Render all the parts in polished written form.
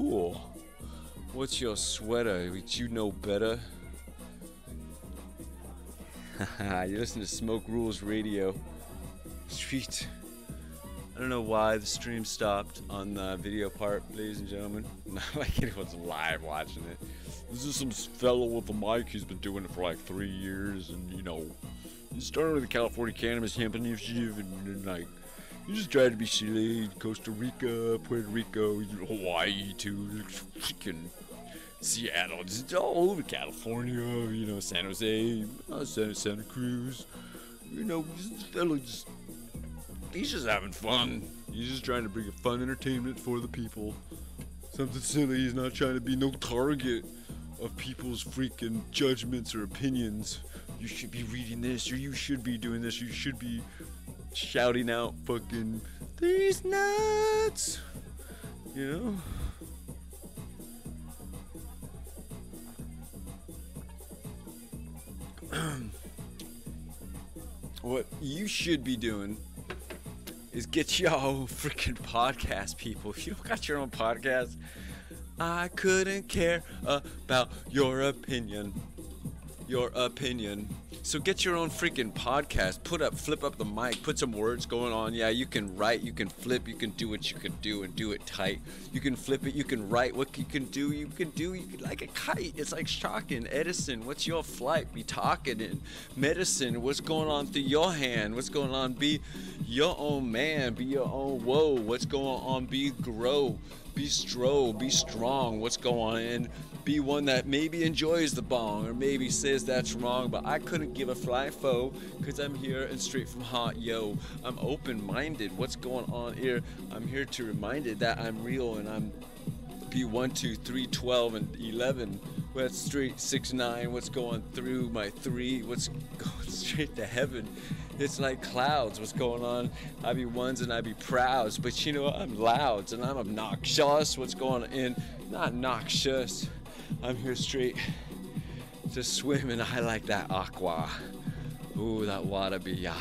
cool. What's your sweater? You know better. You listen to Smoke Rules Radio. Sweet. I don't know why the stream stopped on the video part, ladies and gentlemen. Not like anyone's live watching it. This is some fellow with a mic. He's been doing it for like 3 years, and he started with the California Cannabis Hemp Initiative, and like he just tried to be silly. Costa Rica, Puerto Rico, Hawaii too, freaking Seattle, just all over California. San Jose, Santa Cruz. This fellow he's just having fun. He's just trying to bring a fun entertainment for the people. Something silly. He's not trying to be no target of people's freaking judgments or opinions. You should be reading this, or you should be doing this, you should be shouting out fucking these nuts. What you should be doing is get y'all freaking podcast, people. If you don't got your own podcast, I couldn't care about your opinion. So get your own freaking podcast. Flip up the mic, put some words going on. Yeah, you can write, you can flip, you can do what you can do and do it tight. You can flip it, you can write what you can do like a kite. It's like shocking. Edison, what's your flight? Be talking in medicine. What's going on through your hand? What's going on? Be your own man. Be your own whoa. What's going on? Be grow. Be strong. What's going on? And be one that maybe enjoys the bong or maybe says that's wrong, but I couldn't give a flying foe because I'm here and straight from hot, yo. I'm open-minded. What's going on here? I'm here to remind it that I'm real and I'm B1, 2, 3, 12, and 11. What's straight 6, 9? What's going through my 3? What's going straight to heaven? It's like clouds. What's going on? I be ones and I be prouds, but I'm louds and I'm obnoxious. What's going on? Not noxious. I'm here straight to swim and I like that aqua. Ooh, that water be yeah.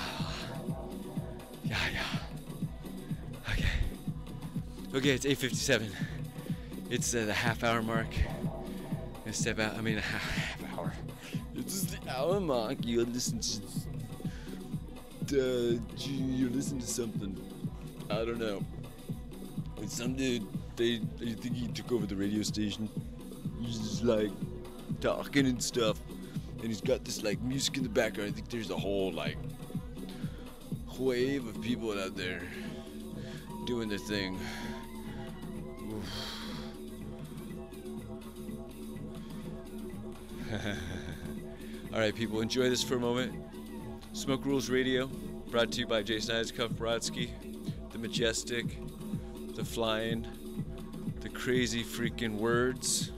Okay, it's 8:57. It's the half-hour mark. I step out. I mean, a half hour. It's the hour mark. You listen to something. I don't know. It's some dude. They think he took over the radio station. He's just like talking and stuff, and he's got this like music in the background. I think there's a whole like wave of people out there doing their thing. Alright, people, enjoy this for a moment. Smoke Rules Radio, brought to you by Jason Iscuff Brodsky, the Majestic, the Flying, the crazy freaking words,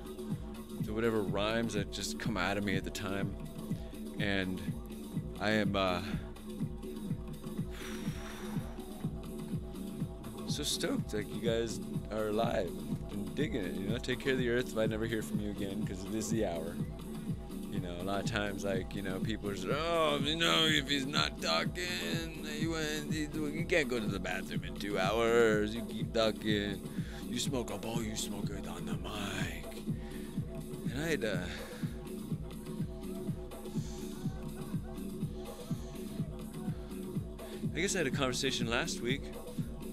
the whatever rhymes that just come out of me at the time. And I am so stoked like you guys are alive and digging it. Take care of the earth if I never hear from you again, because it is the hour. A lot of times, people are saying, if he's not talking, you can't go to the bathroom in 2 hours. You keep talking. You smoke up all you smoke it on the mic. And I guess I had a conversation last week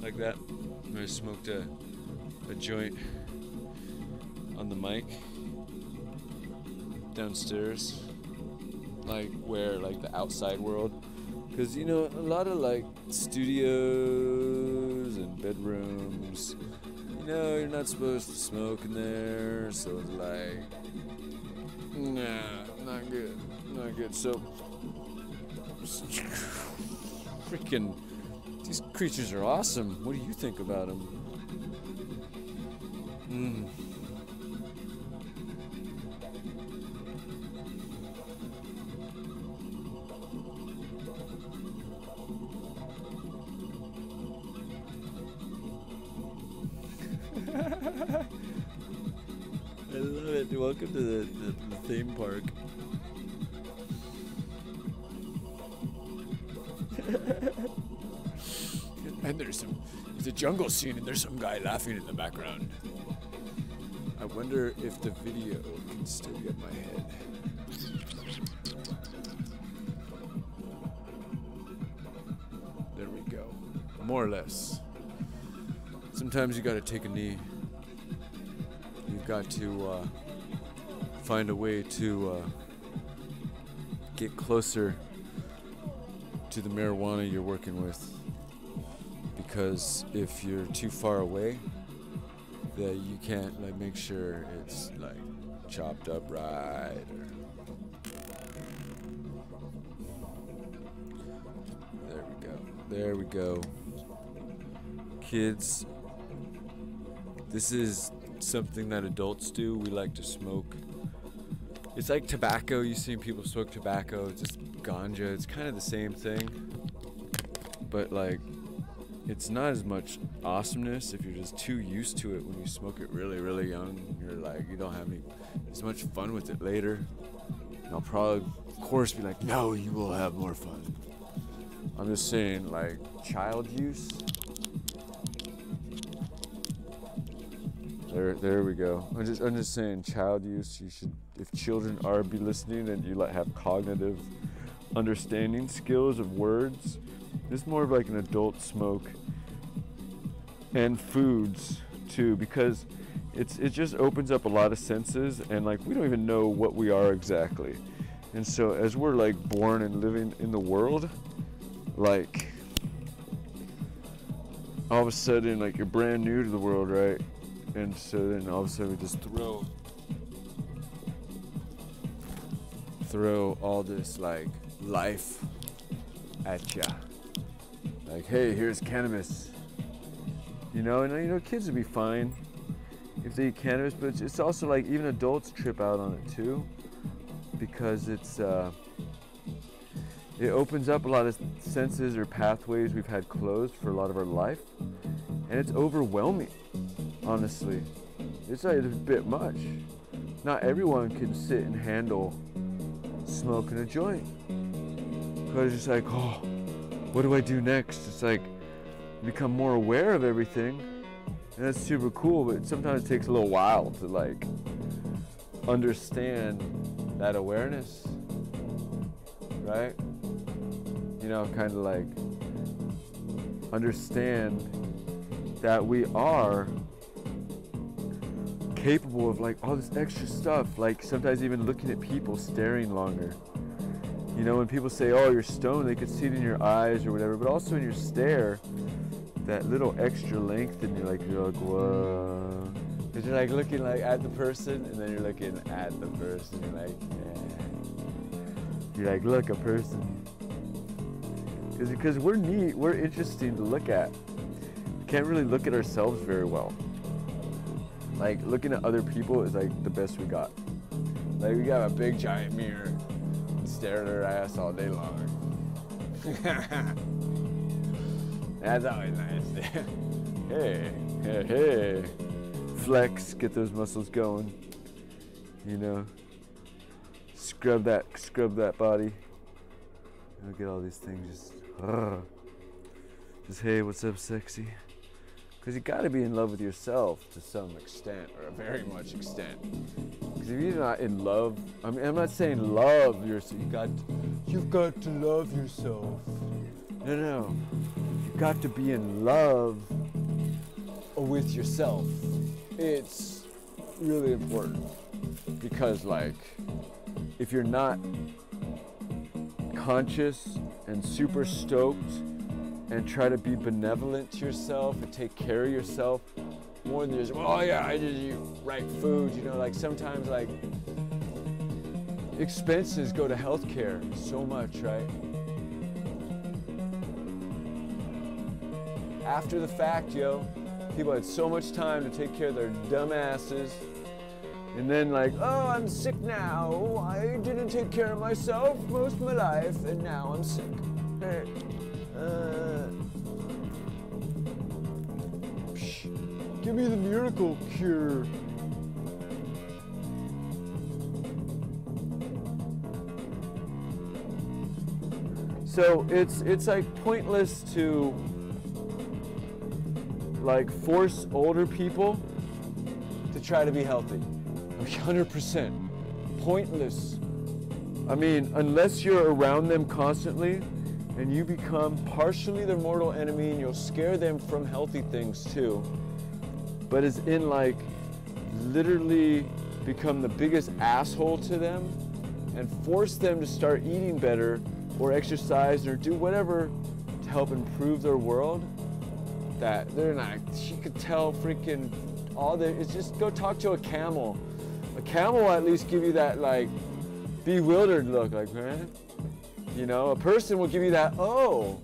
like that, where I smoked a joint on the mic downstairs, the outside world, because a lot of studios and bedrooms, you're not supposed to smoke in there, so it's nah, not good. So freaking these creatures are awesome. What do you think about them? I love it. Welcome to the theme park. And there's a jungle scene, and there's some guy laughing in the background. I wonder if the video can still get my head. There we go. More or less. Sometimes you gotta take a knee. You've got to find a way to get closer to the marijuana you're working with. Because if you're too far away, that you can't like make sure it's like chopped up right. There we go. There we go. Kids, this is something that adults do. We like to smoke. It's like tobacco. You've seen people smoke tobacco. It's just ganja. It's kind of the same thing. But like, it's not as much awesomeness if you're just too used to it when you smoke it really, really young. You're like, you don't have as much fun with it later. And I'll probably, of course, be like, no, you will have more fun. I'm just saying, like, child use. There we go. I'm just saying, child use. You should, if children are be listening and you like have cognitive understanding skills of words. It's more of like an adult smoke, and foods too, because it just opens up a lot of senses, and like we don't even know what we are exactly. And so as we're like born and living in the world, like all of a sudden like you're brand new to the world, right? And so then all of a sudden we just throw all this like life at ya. Like, hey, here's cannabis. You know, and kids would be fine if they eat cannabis, but it's also like even adults trip out on it too, because it opens up a lot of senses or pathways we've had closed for a lot of our life, and it's overwhelming, honestly. It's like a bit much. Not everyone can sit and handle smoking a joint, because it's like, oh, what do I do next? It's like become more aware of everything, and that's super cool, but sometimes it takes a little while to like understand that awareness, right? Kind of like understand that we are capable of like all this extra stuff, like sometimes even looking at people staring longer. When people say, oh, you're stoned, they could see it in your eyes or whatever, but also in your stare, that little extra length, and you're like, whoa. Because you're like looking like at the person, and then you're looking at the person, you're like, yeah. You're like, look, a person. Because we're neat, we're interesting to look at. We can't really look at ourselves very well. Like, looking at other people is like the best we got. Like, we got a big giant mirror. Stare at her ass all day long. That's always nice. Hey. Flex, get those muscles going. Scrub that body. Look at all these things just hey, what's up, sexy? Because you got to be in love with yourself to some extent, or a very much extent. Because if you're not in love, I mean, I'm not saying love yourself. You've got to love yourself. No. You've got to be in love with yourself. It's really important. Because, like, if you're not conscious and super stoked and try to be benevolent to yourself and take care of yourself more than just, oh yeah, I just eat right food. Like sometimes like expenses go to healthcare so much, right? After the fact, people had so much time to take care of their dumb asses, and then like, oh, I'm sick now. I didn't take care of myself most of my life, and now I'm sick. Give me the miracle cure. So it's like pointless to like force older people to to try to be healthy. 100%. Pointless. I mean, unless you're around them constantly and you become partially their mortal enemy and you'll scare them from healthy things too. But as in like literally become the biggest asshole to them and force them to start eating better or exercise or do whatever to help improve their world, that they're not, she could tell freaking all the, it's just go talk to a camel. A camel will at least give you that like bewildered look, like, man, you know, a person will give you that, oh,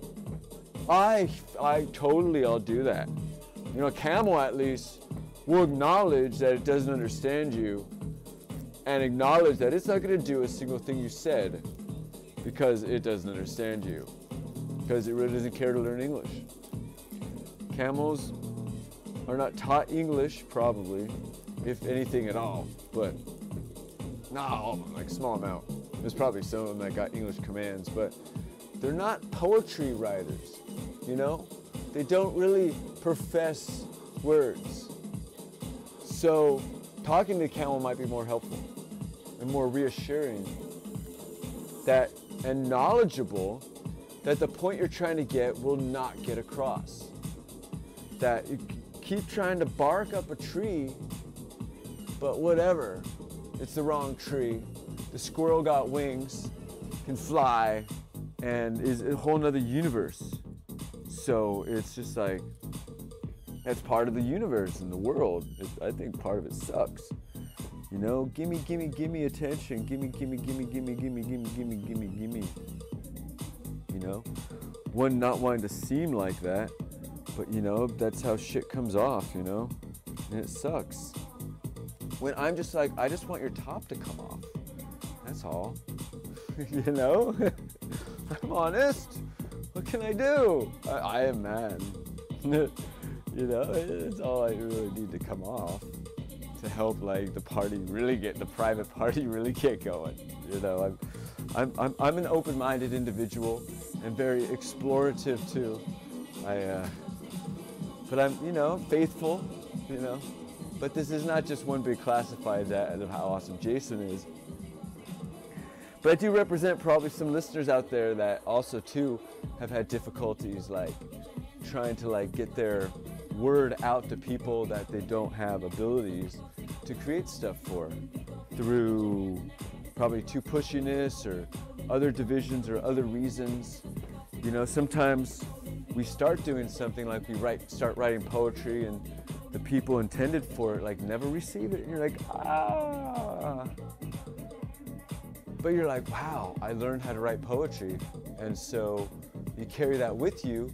I'll do that. You know, a camel at least will acknowledge that it doesn't understand you and acknowledge that it's not going to do a single thing you said because it doesn't understand you, because it really doesn't care to learn English. Camels are not taught English, probably, if anything at all, but no, like small amount. There's probably some of them that got English commands, but they're not poetry writers, you know? They don't really profess words. So talking to a camel might be more helpful and more reassuring that, and knowledgeable that the point you're trying to get will not get across. That you keep trying to bark up a tree, but whatever, it's the wrong tree. The squirrel got wings, can fly, and is a whole nother universe. So it's just like, that's part of the universe and the world. I think part of it sucks. You know, gimme, gimme, gimme attention. Gimme, gimme, gimme, gimme, gimme, gimme, gimme, gimme, gimme. You know, one not wanting to seem like that, but you know, that's how shit comes off, you know, and it sucks. When I'm just like, I just want your top to come off. That's all. You know? I'm honest. What can I do? I am mad. You know, it's all I really need to come off to help like the party really get, the private party really get going. You know, I'm an open-minded individual and very explorative too. But I'm, you know, faithful, you know. But this is not just one big classified that of how awesome Jason is. But I do represent probably some listeners out there that also too have had difficulties like trying to like get their word out to people that they don't have abilities to create stuff for, through probably too pushiness or other divisions or other reasons. You know, sometimes we start doing something like we start writing poetry and the people intended for it like never receive it, and you're like, ah. But you're like, wow, I learned how to write poetry. And so you carry that with you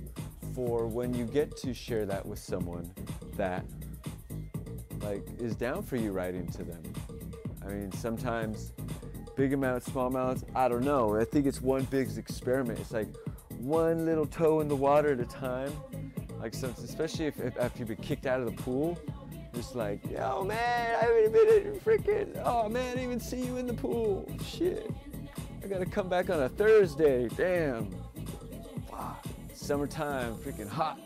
for when you get to share that with someone that like is down for you writing to them. I mean, sometimes big amounts, small amounts, I don't know. I think it's one big experiment. It's like one little toe in the water at a time. Like, especially if after you've been kicked out of the pool, just like, yo man, I haven't been freaking, oh man, I didn't even see you in the pool. Shit, I gotta come back on a Thursday, damn. Wow. Summertime, freaking hot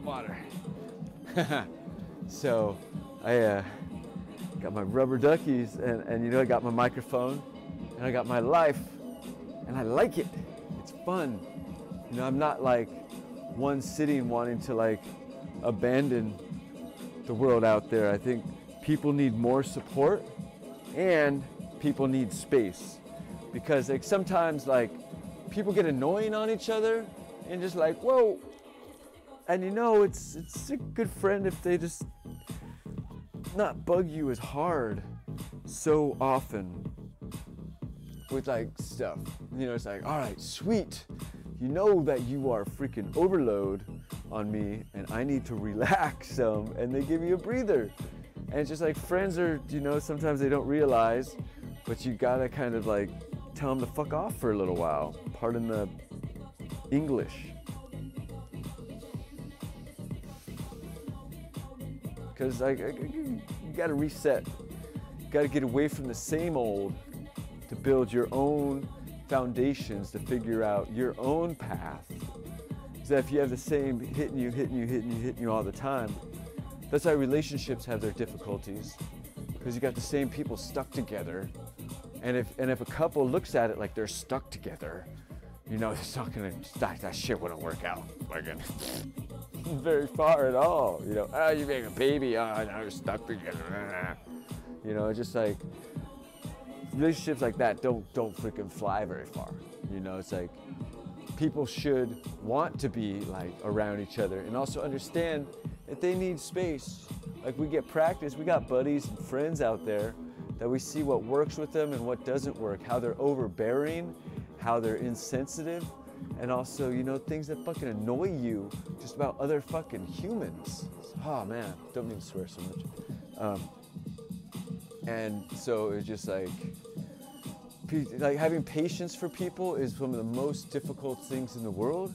water. So I got my rubber duckies and you know, I got my microphone and I got my life and I like it. It's fun. You know, I'm not like one sitting wanting to like abandon the world out there. I think people need more support and people need space, because like sometimes like people get annoying on each other and just like, whoa. And you know, it's a good friend if they just not bug you as hard so often with like stuff. You know, it's like, all right, sweet. You know that you are freaking overload on me and I need to relax some, and they give you a breather. And it's just like friends are, you know, sometimes they don't realize, but you gotta kind of like tell them to fuck off for a little while. Pardon the English. Because you gotta reset. You gotta get away from the same old to build your own foundations, to figure out your own path. So if you have the same hitting you all the time, That's why relationships have their difficulties, because you got the same people stuck together. And if a couple looks at it like they're stuck together, you know, it's not gonna, that shit wouldn't work out fucking very far at all. You know, oh, you make a baby, oh, now you're stuck together. You know, just like relationships like that don't freaking fly very far. You know, it's like people should want to be like around each other and also understand that they need space. Like we get practice, we got buddies and friends out there that we see what works with them and what doesn't work, how they're overbearing, how they're insensitive, and also, you know, things that fucking annoy you just about other fucking humans. Oh man, don't mean to swear so much. And so it's just like having patience for people is one of the most difficult things in the world,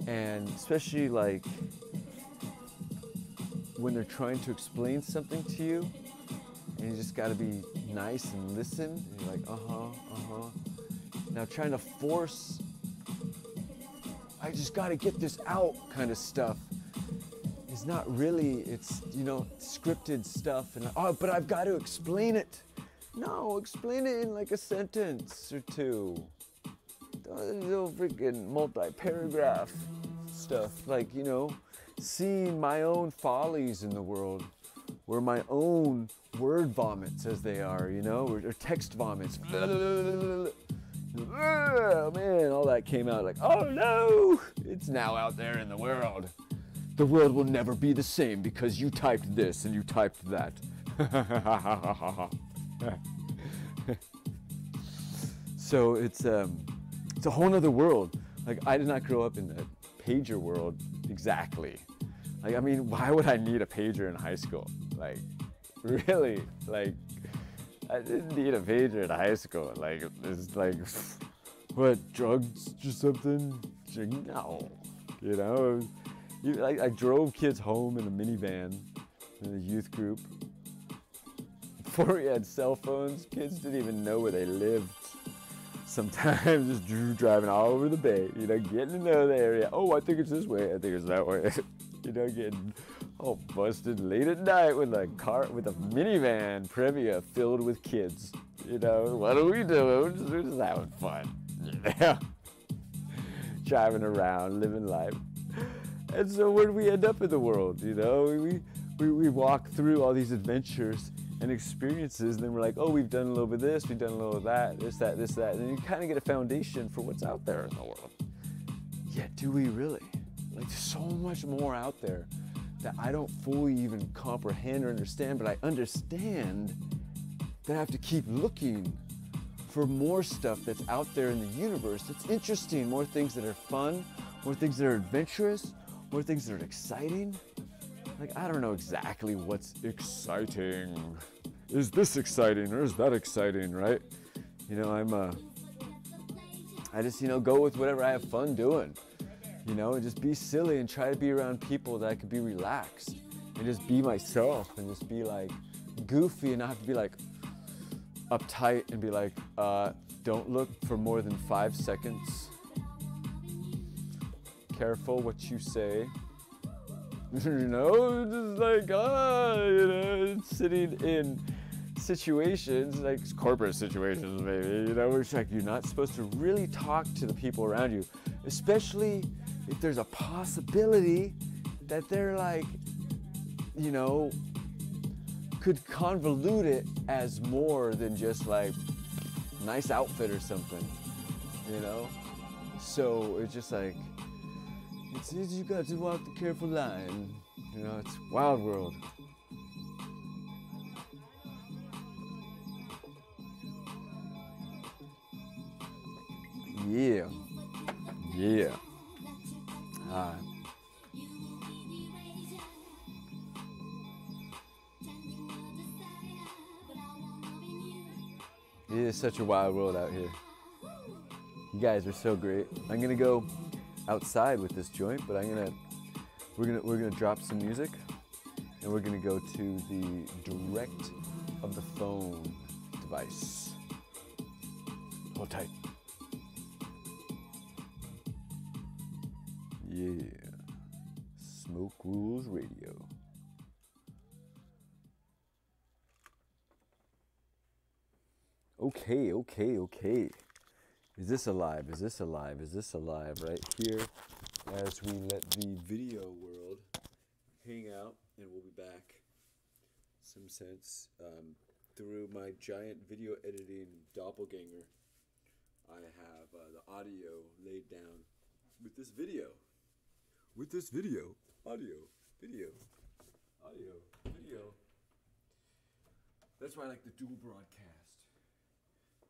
and especially like when they're trying to explain something to you, and you just got to be nice and listen. And you're like, Now trying to force, I just got to get this out kind of stuff is not really, it's, you know, scripted stuff. And, oh, but I've got to explain it. No, explain it in like a sentence or two. Little freaking multi-paragraph stuff. Like, you know, seeing my own follies in the world, or my own word vomits as they are, you know, or text vomits. Oh man, all that came out like, oh no, it's now out there in the world. The world will never be the same because you typed this and you typed that. So it's a whole nother world. Like I did not grow up in the pager world exactly. Like, I mean, why would I need a pager in high school? Like, really? Like, I didn't need a pager in high school. Like, it's like, what, drugs or something? No. You know? I drove kids home in a minivan in a youth group. Before we had cell phones, kids didn't even know where they lived. Sometimes just driving all over the bay, you know, getting to know the area. Oh, I think it's this way. I think it's that way. You know, getting all busted late at night with a minivan Previa filled with kids. You know, what are we doing? We're just having fun. Yeah. Driving around, living life. And so where do we end up in the world? You know, we walk through all these adventures and experiences, and then we're like, oh, we've done a little bit of this, we've done a little of that, this, that, and then you kind of get a foundation for what's out there in the world. Yet, do we really? Like, there's so much more out there that I don't fully even comprehend or understand, but I understand that I have to keep looking for more stuff that's out there in the universe that's interesting, more things that are fun, more things that are adventurous, more things that are exciting. Like, I don't know exactly what's exciting. Is this exciting or is that exciting, right? You know, I just, you know, go with whatever I have fun doing. You know, and just be silly and try to be around people that I could be relaxed and just be myself and just be like goofy and not have to be like uptight and be like, don't look for more than 5 seconds. Careful what you say. You know, just like, you know, sitting in situations, like corporate situations maybe, you know, where it's like you're not supposed to really talk to the people around you, especially if there's a possibility that they're like, you know, could convolute it as more than just like nice outfit or something, you know? So it's just like, you got to walk the careful line. You know, it's wild world. Yeah. Yeah. It is such a wild world out here. You guys are so great. I'm gonna go outside with this joint, but we're gonna drop some music, and we're gonna go to the direct of the phone device. Hold tight. Yeah. Smoke Rules Radio. Okay, okay, okay. Is this alive? Is this alive? Is this alive? Right here, as we let the video world hang out, and we'll be back. Some sense through my giant video editing doppelganger. I have the audio laid down with this video. With this video, audio, video, audio, video. That's why I like the dual broadcast,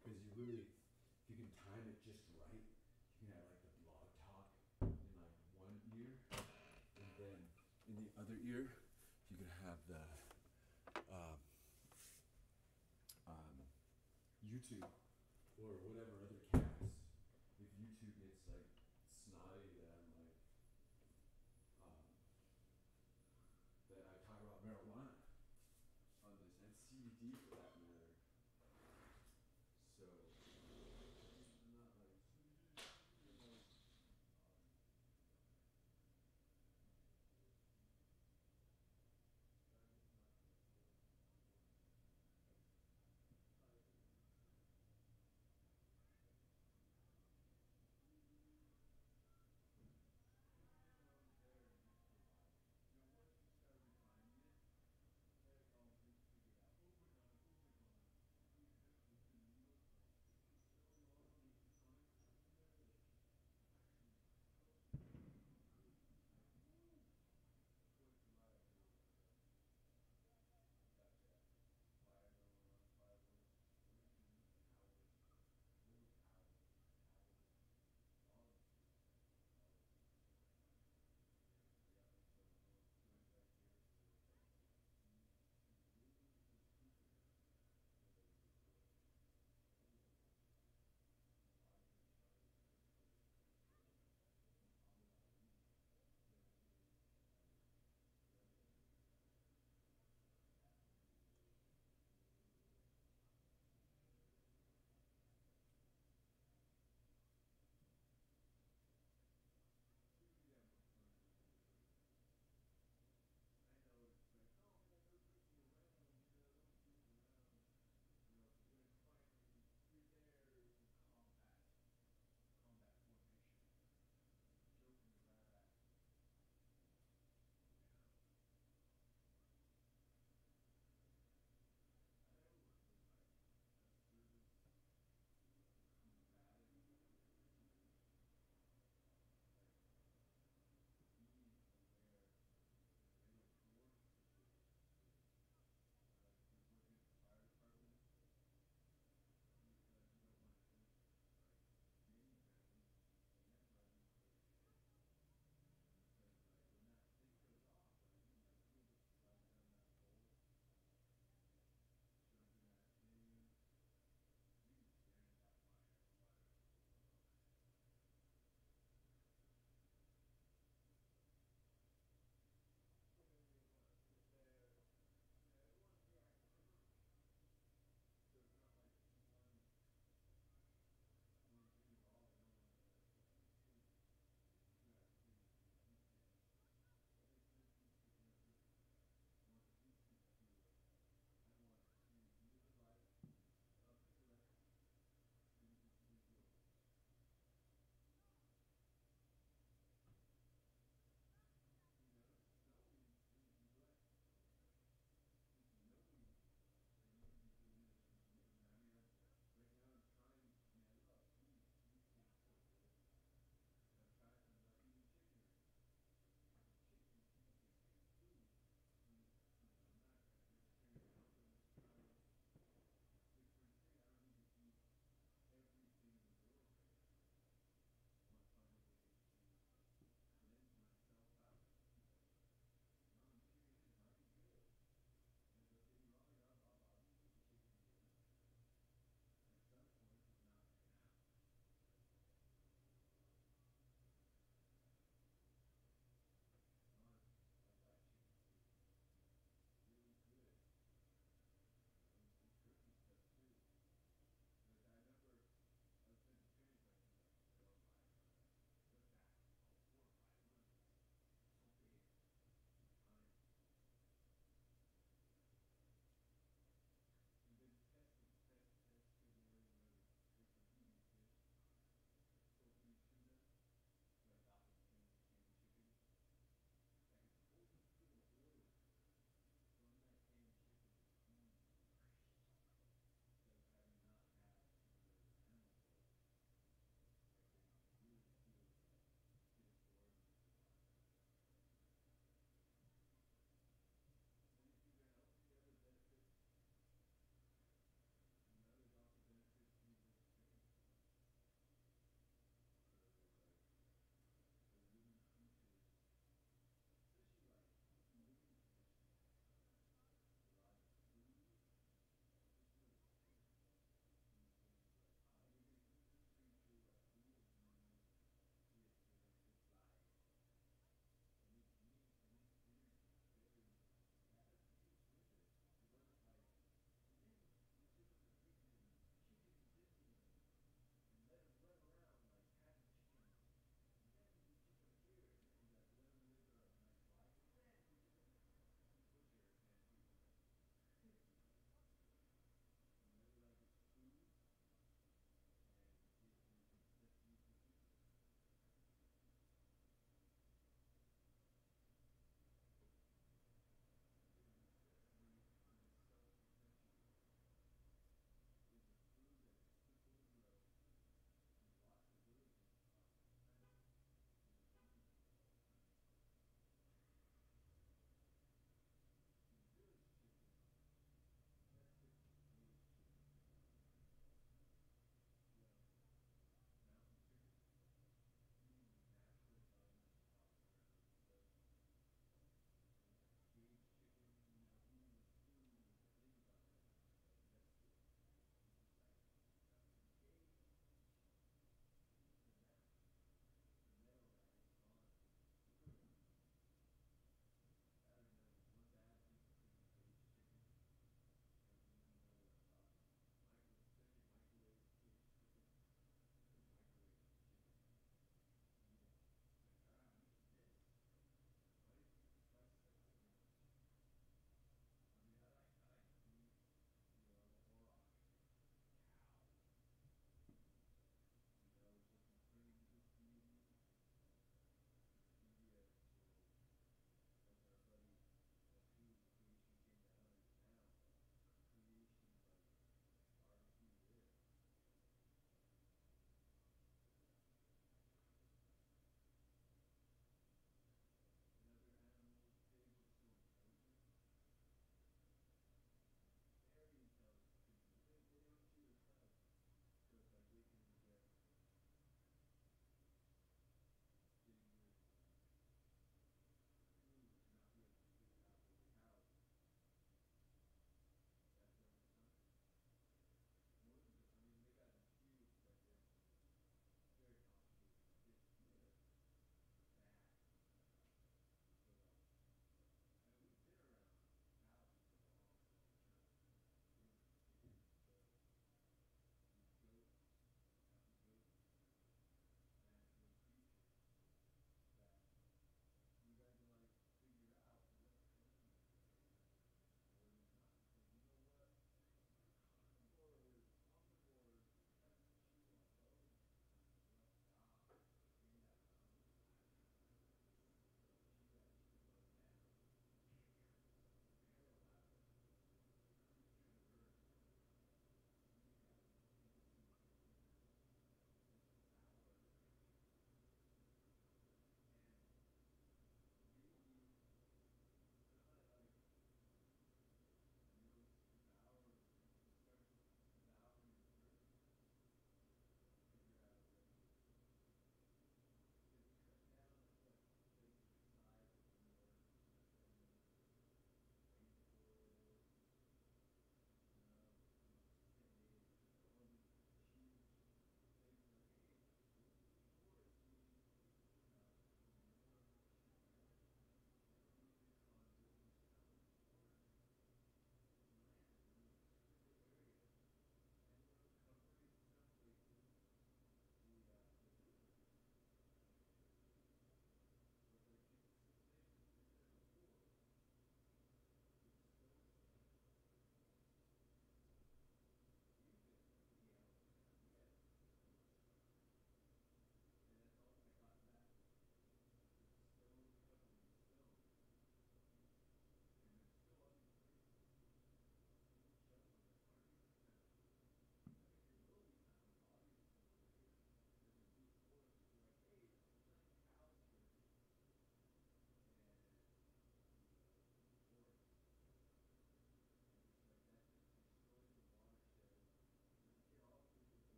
because you really, if you can time it just right, you can have like the blog talk in like one ear, and then in the other ear, you can have the YouTube or whatever